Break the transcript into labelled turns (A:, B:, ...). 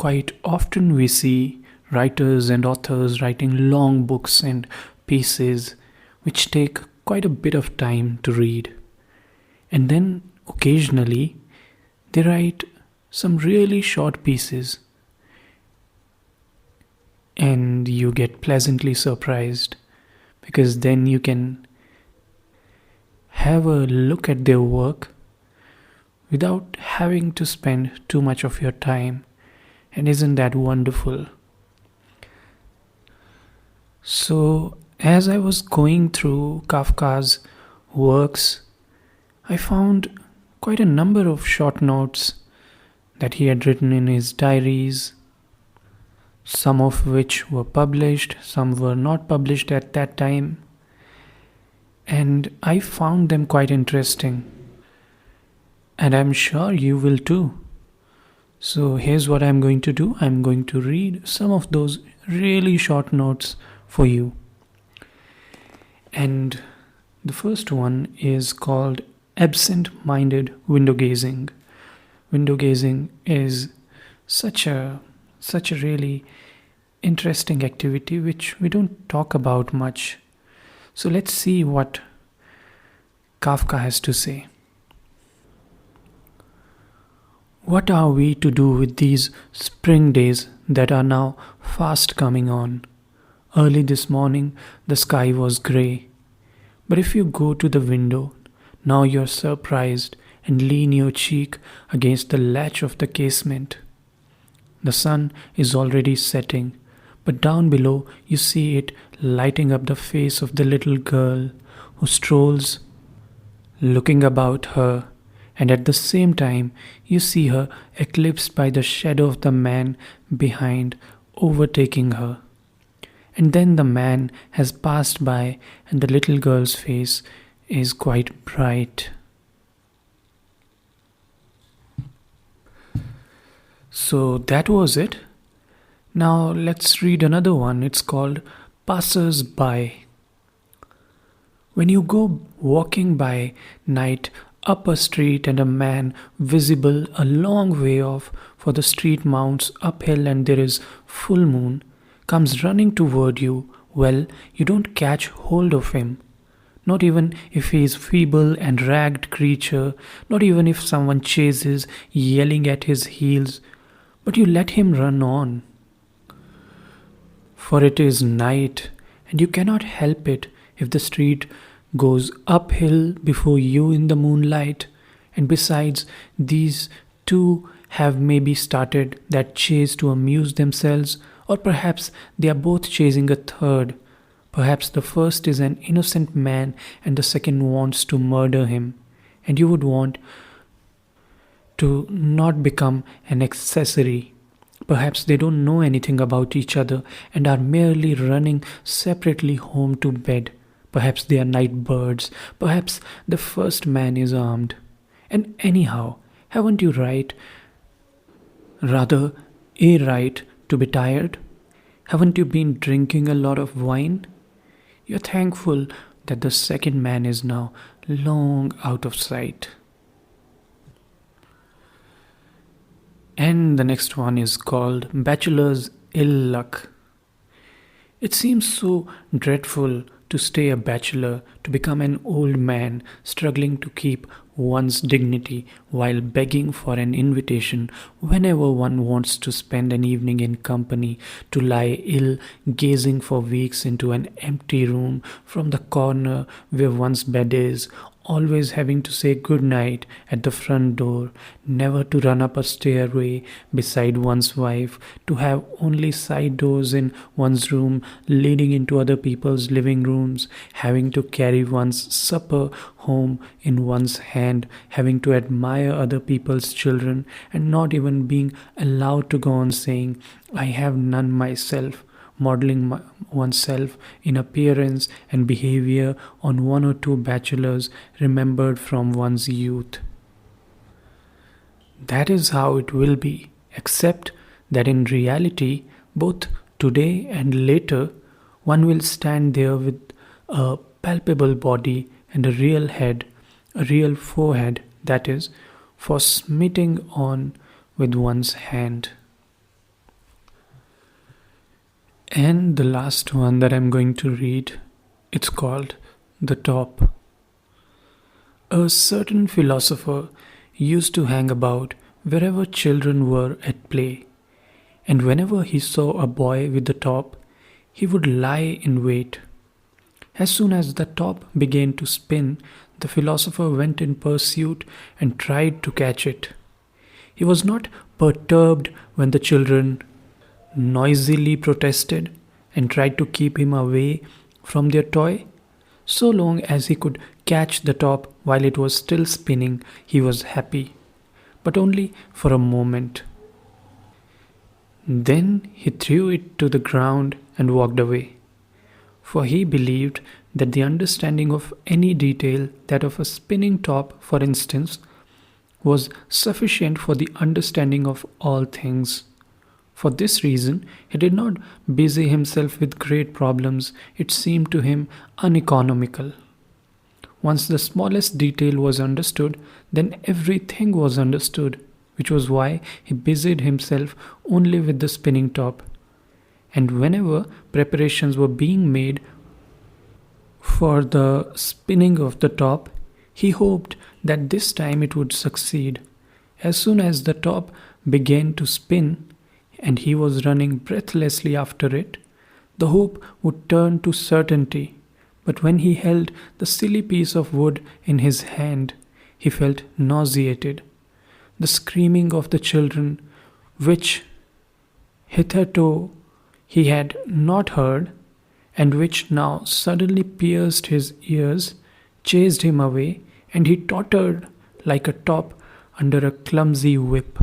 A: quite often we see writers and authors writing long books and pieces which take quite a bit of time to read. And then occasionally they write some really short pieces and you get pleasantly surprised because then you can have a look at their work without having to spend too much of your time. And isn't that wonderful? So, as I was going through Kafka's works, I found quite a number of short notes that he had written in his diaries, some of which were published, some were not published at that time, and I found them quite interesting. And I'm sure you will too. So here's what I'm going to do. I'm going to read some of those really short notes for you. And the first one is called Absent-Minded Window Gazing. Window gazing is such a really interesting activity which we don't talk about much. So let's see what Kafka has to say. What are we to do with these spring days that are now fast coming on? Early this morning, the sky was grey. But if you go to the window, now you're surprised and lean your cheek against the latch of the casement. The sun is already setting, but down below you see it lighting up the face of the little girl who strolls, looking about her, and at the same time you see her eclipsed by the shadow of the man behind, overtaking her. And then the man has passed by and the little girl's face is quite bright. So that was it. Now let's read another one. It's called Passers By. When you go walking by night up a street and a man visible a long way off, for the street mounts uphill and there is full moon, comes running toward you, well, you don't catch hold of him. Not even if he is feeble and ragged creature, not even if someone chases, yelling at his heels, but you let him run on. For it is night, and you cannot help it if the street goes uphill before you in the moonlight, and besides, these two have maybe started that chase to amuse themselves, or perhaps they are both chasing a third. Perhaps the first is an innocent man and the second wants to murder him, and you would want to not become an accessory. Perhaps they don't know anything about each other and are merely running separately home to bed. Perhaps they are night birds. Perhaps the first man is armed. And anyhow, haven't you a right to be tired? Haven't you been drinking a lot of wine? You're thankful that the second man is now long out of sight. And the next one is called Bachelor's Ill Luck. It seems so dreadful to stay a bachelor, to become an old man, struggling to keep one's dignity while begging for an invitation whenever one wants to spend an evening in company, to lie ill, gazing for weeks into an empty room from the corner where one's bed is, always having to say good night at the front door, never to run up a stairway beside one's wife, to have only side doors in one's room leading into other people's living rooms, having to carry one's supper home in one's hand, having to admire other people's children, and not even being allowed to go on saying, I have none myself, modeling oneself in appearance and behavior on one or two bachelors remembered from one's youth. That is how it will be, except that in reality, both today and later, one will stand there with a palpable body and a real head, a real forehead, that is, for smiting on with one's hand. And the last one that I'm going to read, it's called The Top. A certain philosopher used to hang about wherever children were at play, and whenever he saw a boy with the top, he would lie in wait. As soon as the top began to spin, the philosopher went in pursuit and tried to catch it. He was not perturbed when the children noisily protested and tried to keep him away from their toy. So long as he could catch the top while it was still spinning, he was happy, but only for a moment. Then he threw it to the ground and walked away, for he believed that the understanding of any detail, that of a spinning top, for instance, was sufficient for the understanding of all things. For this reason, he did not busy himself with great problems. It seemed to him uneconomical. Once the smallest detail was understood, then everything was understood, which was why he busied himself only with the spinning top. And whenever preparations were being made for the spinning of the top, he hoped that this time it would succeed. As soon as the top began to spin, and he was running breathlessly after it, the hope would turn to certainty. But when he held the silly piece of wood in his hand, he felt nauseated. The screaming of the children, which hitherto he had not heard, and which now suddenly pierced his ears, chased him away, and he tottered like a top under a clumsy whip.